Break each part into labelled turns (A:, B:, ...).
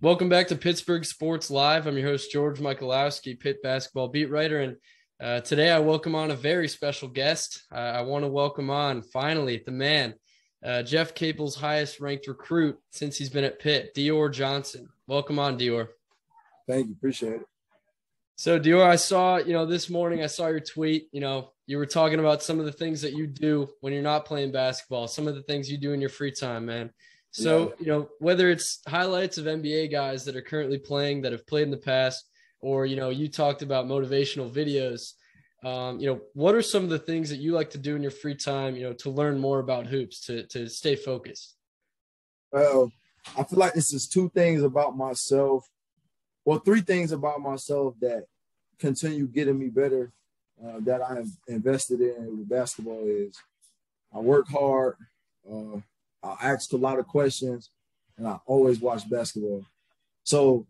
A: Welcome back to Pittsburgh Sports Live. I'm your host, George Michalowski, Pitt basketball beat writer. And today I welcome on a very special guest. I want to welcome on, finally, the man, Jeff Capel's highest ranked recruit since he's been at Pitt, Dior Johnson. Welcome on, Dior.
B: Thank you. Appreciate it.
A: So, Dior, I saw, this morning I saw your tweet. You were talking about some of the things that you do when you're not playing basketball, some of the things you do in your free time, man. So, whether it's highlights of NBA guys that are currently playing, that have played in the past, or, you talked about motivational videos, what are some of the things that you like to do in your free time, to learn more about hoops, to stay focused?
B: Well, I feel like this is two things about myself. Well, three things about myself that continue getting me better that I have invested in with basketball is I work hard, I ask a lot of questions, and I always watch basketball. So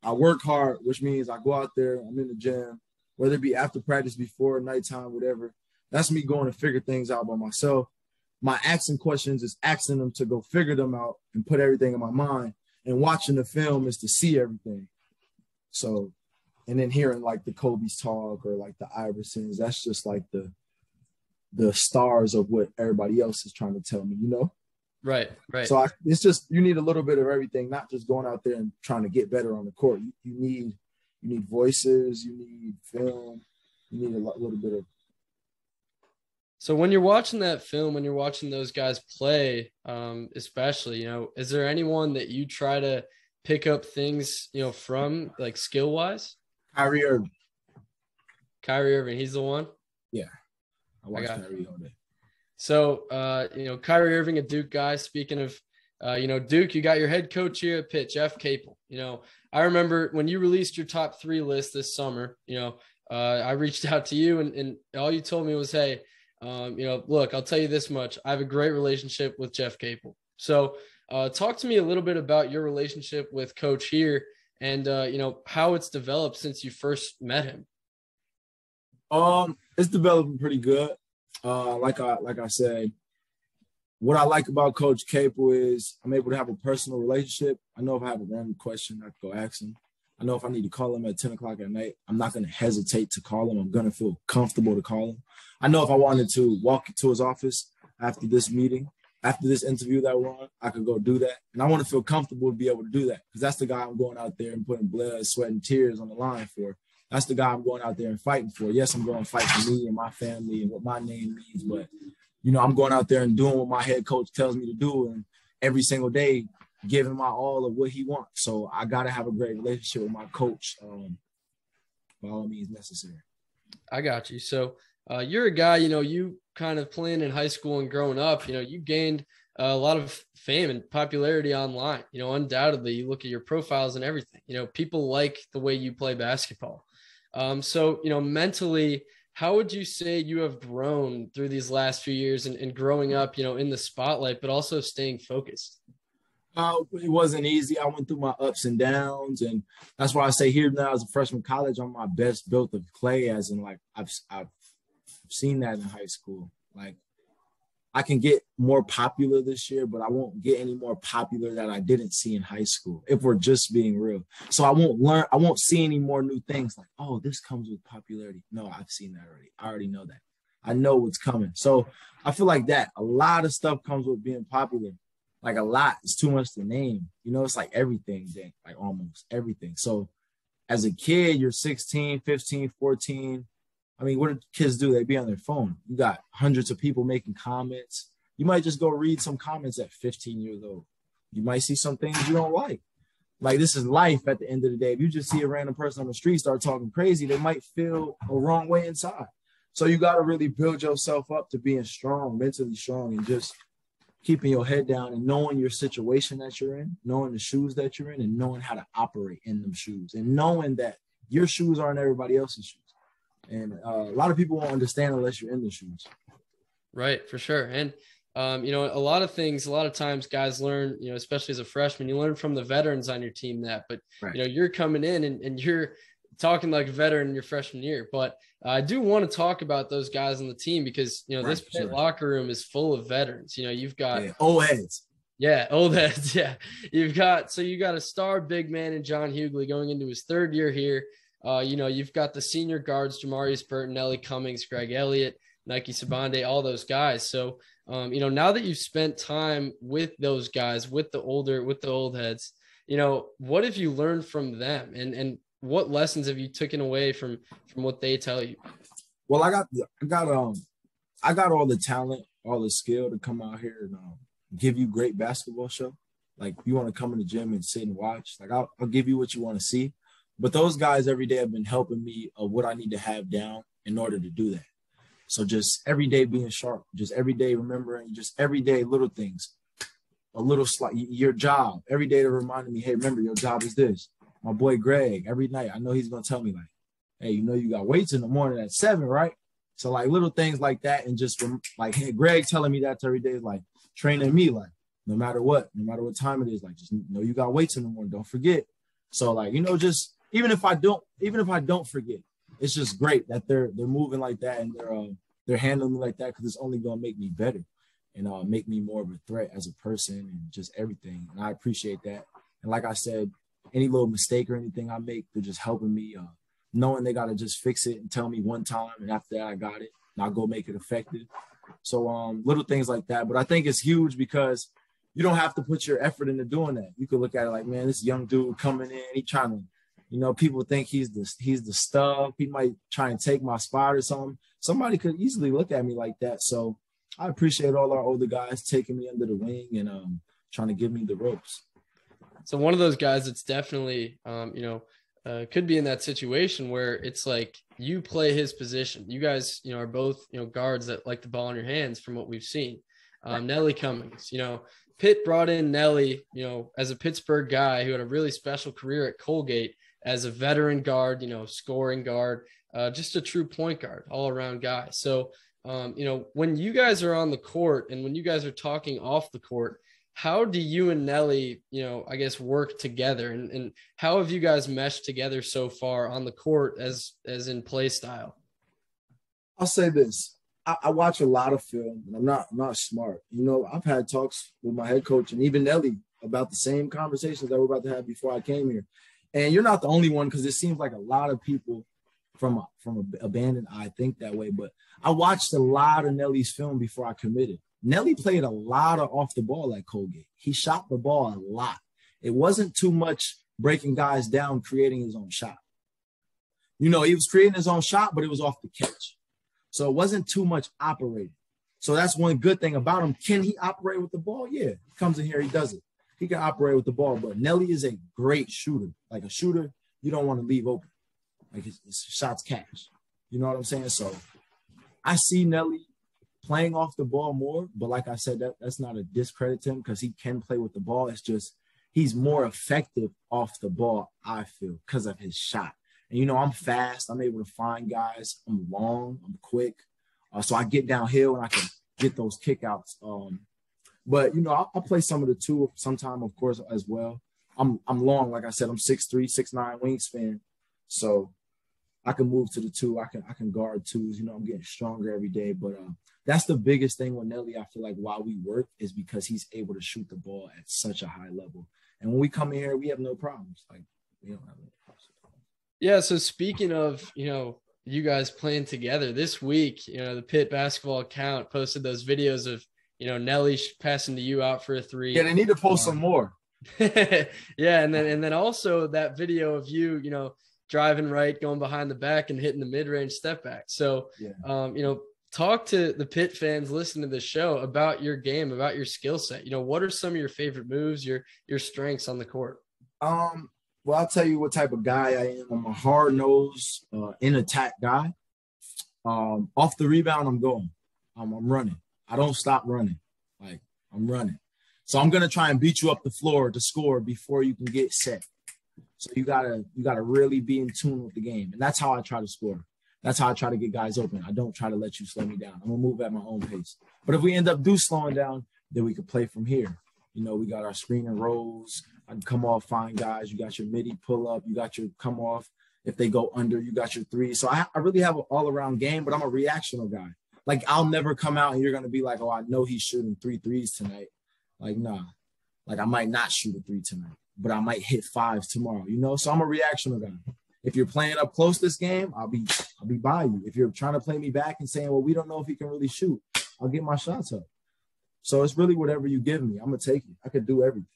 B: I work hard, which means I go out there, I'm in the gym, whether it be after practice, before, nighttime, whatever. That's me going to figure things out by myself. My asking questions is asking them to go figure them out and put everything in my mind. And watching the film is to see everything. So, and then hearing like the Kobe's talk or like the Iversons, that's just like the stars of what everybody else is trying to tell me,
A: Right.
B: So it's just, you need a little bit of everything, not just going out there and trying to get better on the court. You need voices, you need film, you need little bit of.
A: So when you're watching that film, when you're watching those guys play, especially, is there anyone that you try to pick up things, from, like, skill wise?
B: Kyrie
A: Irving, he's the one?
B: Yeah. I watch Kyrie all day.
A: So, Kyrie Irving, a Duke guy. Speaking of, Duke, you got your head coach here at Pitt, Jeff Capel. I remember when you released your top 3 list this summer, I reached out to you and all you told me was, hey, look, I'll tell you this much. I have a great relationship with Jeff Capel. So talk to me a little bit about your relationship with Coach here and, how it's developed since you first met him.
B: It's developing pretty good. Like I said, what I like about Coach Capel is I'm able to have a personal relationship. I know if I have a random question, I can go ask him. I know if I need to call him at 10 o'clock at night, I'm not going to hesitate to call him. I'm going to feel comfortable to call him. I know if I wanted to walk to his office after this meeting, after this interview that we're on, I could go do that. And I want to feel comfortable to be able to do that because that's the guy I'm going out there and putting blood, sweat, and tears on the line for. That's the guy I'm going out there and fighting for. Yes, I'm going to fight for me and my family and what my name means, but, I'm going out there and doing what my head coach tells me to do and every single day giving my all of what he wants. So I got to have a great relationship with my coach by all means necessary.
A: I got you. So you're a guy, you kind of playing in high school and growing up, you gained a lot of fame and popularity online. Undoubtedly, you look at your profiles and everything. People like the way you play basketball. So, mentally, how would you say you have grown through these last few years and growing up, in the spotlight, but also staying focused?
B: It wasn't easy. I went through my ups and downs, and that's why I say here now as a freshman in college, I'm my best built of clay, as in like I've seen that in high school. Like I can get more popular this year, but I won't get any more popular that I didn't see in high school, if we're just being real. So I won't see any more new things like, oh, this comes with popularity. No, I've seen that already. I already know that. I know what's coming. So I feel like that. A lot of stuff comes with being popular. Like a lot. It's too much to name. It's like everything, like almost everything. So as a kid, you're 16, 15, 14. I mean, what do kids do? They be on their phone. You got hundreds of people making comments. You might just go read some comments at 15 years old. You might see some things you don't like. Like, this is life at the end of the day. If you just see a random person on the street start talking crazy, they might feel a wrong way inside. So you got to really build yourself up to being strong, mentally strong, and just keeping your head down and knowing your situation that you're in, knowing the shoes that you're in, and knowing how to operate in them shoes, and knowing that your shoes aren't everybody else's shoes. And a lot of people won't understand unless you're in the shoes.
A: Right, for sure. And, a lot of times guys learn, especially as a freshman, you learn from the veterans on your team but,
B: right.
A: You're coming in and you're talking like a veteran in your freshman year. But I do want to talk about those guys on the team because, this Pitt locker room is full of veterans. You've got
B: old heads.
A: Yeah, old heads. Yeah, you got a star big man in John Hughley going into his third year here. You've got the senior guards, Jamarius Burton, Nelly Cummings, Greg Elliott, Nike Sabande, all those guys. So, now that you've spent time with those guys, with the old heads, what have you learned from them, and what lessons have you taken away from what they tell you?
B: Well, I got all the talent, all the skill to come out here and give you great basketball show. Like, you want to come in the gym and sit and watch, like I'll give you what you want to see. But those guys every day have been helping me of what I need to have down in order to do that. So just every day being sharp, just every day remembering, just every day little things, a little slight, your job, every day to remind me, hey, remember your job is this. My boy Greg, every night, I know he's going to tell me like, hey, you got weights in the morning at 7, right? So like little things like that. And just like, hey, Greg telling me that every day is like training me, like no matter what time it is, like just know you got weights in the morning. Don't forget. So like, just even if I don't forget, it's just great that they're moving like that and they're handling me like that, because it's only gonna make me better and make me more of a threat as a person and just everything. And I appreciate that. And like I said, any little mistake or anything I make, they're just helping me, knowing they gotta just fix it and tell me one time, and after that I got it, and I'll go make it effective. So little things like that. But I think it's huge because you don't have to put your effort into doing that. You could look at it like, man, this young dude coming in, he trying to, people think he's the stuff. He might try and take my spot or something. Somebody could easily look at me like that. So I appreciate all our older guys taking me under the wing and trying to give me the ropes.
A: So one of those guys that's definitely, could be in that situation where it's like you play his position. You guys, are both, guards that like the ball in your hands from what we've seen. Nelly Cummings, Pitt brought in Nelly, as a Pittsburgh guy who had a really special career at Colgate as a veteran guard, scoring guard, just a true point guard, all around guy. So, when you guys are on the court and when you guys are talking off the court, how do you and Nelly, I guess, work together, and how have you guys meshed together so far on the court as in play style?
B: I'll say this. I watch a lot of film, and I'm not smart. I've had talks with my head coach and even Nelly about the same conversations that we're about to have before I came here. And you're not the only one, because it seems like a lot of people from a abandoned eye think that way. But I watched a lot of Nelly's film before I committed. Nelly played a lot of off the ball at Colgate. He shot the ball a lot. It wasn't too much breaking guys down, creating his own shot. He was creating his own shot, but it was off the catch. So it wasn't too much operating. So that's one good thing about him. Can he operate with the ball? Yeah. He comes in here, he does it. He can operate with the ball, but Nelly is a great shooter. Like a shooter, you don't want to leave open. Like his shots cash. You know what I'm saying? So I see Nelly playing off the ball more, but like I said, that's not a discredit to him, because he can play with the ball. It's just he's more effective off the ball, I feel, because of his shot. And, I'm fast. I'm able to find guys. I'm long. I'm quick. So I get downhill and I can get those kickouts. But, I'll play some of the two sometime, of course, as well. I'm long. Like I said, I'm 6'3", 6'9" wingspan. So I can move to the two. I can guard twos. I'm getting stronger every day. But that's the biggest thing with Nelly, I feel like, while we work, is because he's able to shoot the ball at such a high level. And when we come in here, we have no problems. Like, we don't have any problems.
A: Yeah. So speaking of, you guys playing together this week, the Pitt basketball account posted those videos of, Nelly passing to you out for a three.
B: Yeah, they need to post some more.
A: Yeah. And then also that video of you, driving right, going behind the back and hitting the mid-range step back. So, yeah. Talk to the Pitt fans listening to the show about your game, about your skill set. What are some of your favorite moves, your strengths on the court?
B: Well, I'll tell you what type of guy I am. I'm a hard-nosed, in-attack guy. Off the rebound, I'm going. I'm running. I don't stop running. Like, I'm running. So I'm going to try and beat you up the floor to score before you can get set. So you gotta really be in tune with the game. And that's how I try to score. That's how I try to get guys open. I don't try to let you slow me down. I'm going to move at my own pace. But if we end up slowing down, then we could play from here. We got our screen and rolls. I can come off, find guys. You got your midi pull up. You got your come off. If they go under, you got your three. So I really have an all-around game, but I'm a reactional guy. Like, I'll never come out and you're going to be like, oh, I know he's shooting 3 threes tonight. Like, nah. Like I might not shoot a 3 tonight, but I might hit 5 tomorrow, you know? So I'm a reactional guy. If you're playing up close this game, I'll be by you. If you're trying to play me back and saying, well, we don't know if he can really shoot, I'll get my shots up. So it's really whatever you give me. I'm going to take it. I could do everything.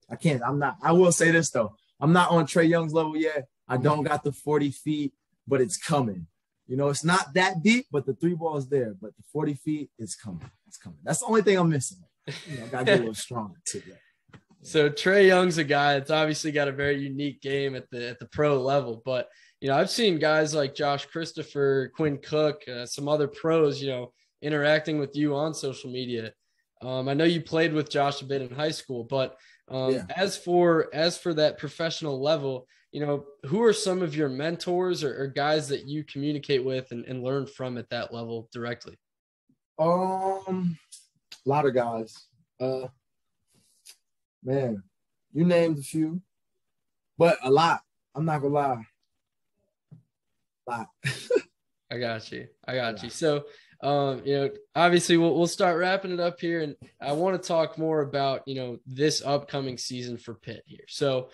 B: I will say this, though. I'm not on Trae Young's level yet. I don't got the 40 feet, but it's coming. You know, it's not that deep, but the 3 ball is there. But the 40 feet is coming. It's coming. That's the only thing I'm missing. You know, I got to get a little stronger, too. Yeah.
A: So Trae Young's a guy that's obviously got a very unique game at the pro level. But, you know, I've seen guys like Josh Christopher, Quinn Cook, some other pros, you know, interacting with you on social media. I know you played with Josh a bit in high school, but as for that professional level, you know, who are some of your mentors or guys that you communicate with and learn from at that level directly?
B: A lot of guys. Man, you named a few, but a lot. I'm not gonna lie. A lot.
A: I got you. So, you know, obviously we'll start wrapping it up here, and I want to talk more about, you know, this upcoming season for Pitt here. So,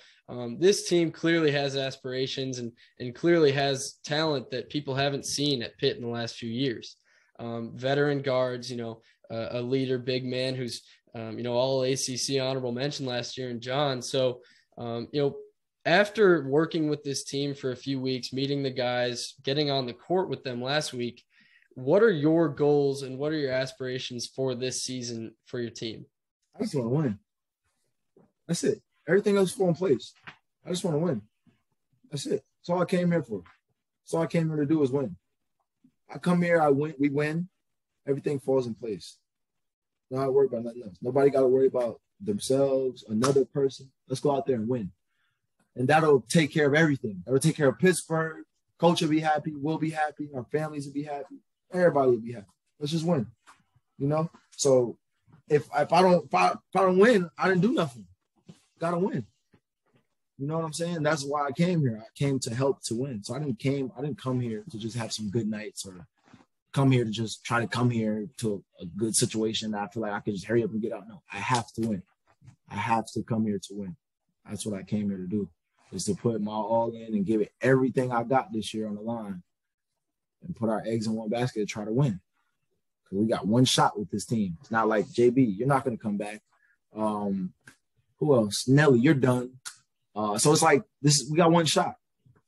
A: this team clearly has aspirations and clearly has talent that people haven't seen at Pitt in the last few years. Veteran guards, you know, a leader, big man who's you know, all ACC honorable mention last year in John. So, you know, after working with this team for a few weeks, meeting the guys, getting on the court with them last week, what are your goals and what are your aspirations for this season for your team?
B: I just want to win. That's it. Everything else falls in place. I just want to win. That's it. That's all I came here for. That's all I came here to do is win. I come here, I win, we win. Everything falls in place. Don't have to worry about nothing else. Nobody got to worry about themselves, another person. Let's go out there and win. And that'll take care of everything. That'll take care of Pittsburgh. Coach will be happy. We'll be happy. Our families will be happy. Everybody will be happy. Let's just win. You know? So if I don't win, I didn't do nothing. Gotta win. You know what I'm saying? That's why I came here. I came to help to win. So I didn't come here to just have some good nights or come here to just try to come here to a good situation that I feel like I could just hurry up and get out. No, I have to win. I have to come here to win. That's what I came here to do, is to put my all in and give it everything I got this year on the line and put our eggs in one basket to try to win. Because we got one shot with this team. It's not like, JB, you're not going to come back. Who else? Nelly, you're done. So it's like, we got one shot.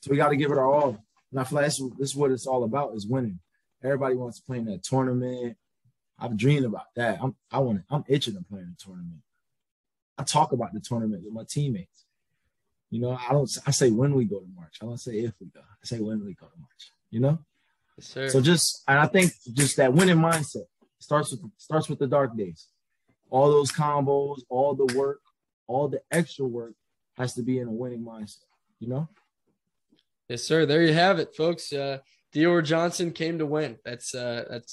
B: So we got to give it our all. And I feel like this is what it's all about, is winning. Everybody wants to play in that tournament. I've dreamed about that. I'm itching to play in the tournament. I talk about the tournament with my teammates. You know, I say when we go to March. I don't say if we go. I say when we go to March. You know?
A: Yes, sir.
B: So and I think just that winning mindset starts with the dark days. All those combos, all the work, all the extra work has to be in a winning mindset, you know?
A: Yes, sir. There you have it, folks. Dior Johnson came to win. That's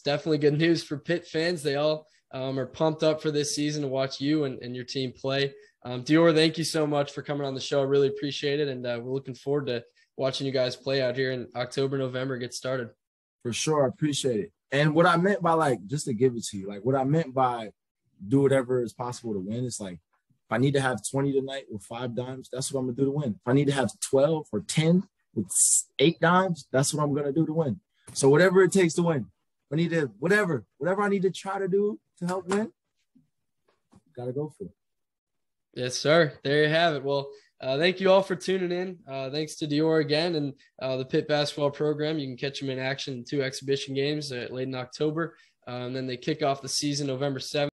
A: definitely good news for Pitt fans. They all are pumped up for this season to watch you and your team play. Dior, thank you so much for coming on the show. I really appreciate it, and we're looking forward to watching you guys play out here in October, November, get started.
B: For sure, I appreciate it. And what I meant by, like, just to give it to you, like what I meant by do whatever is possible to win, it's like, if I need to have 20 tonight with 5 dimes, that's what I'm going to do to win. If I need to have 12 or 10 with 8 dimes, that's what I'm going to do to win. So whatever it takes to win, I need to, whatever I need to try to do to help win, got to go for it.
A: Yes, sir. There you have it. Well, thank you all for tuning in. Thanks to Dior again and the Pitt basketball program. You can catch them in action in 2 exhibition games late in October. And then they kick off the season November 7th.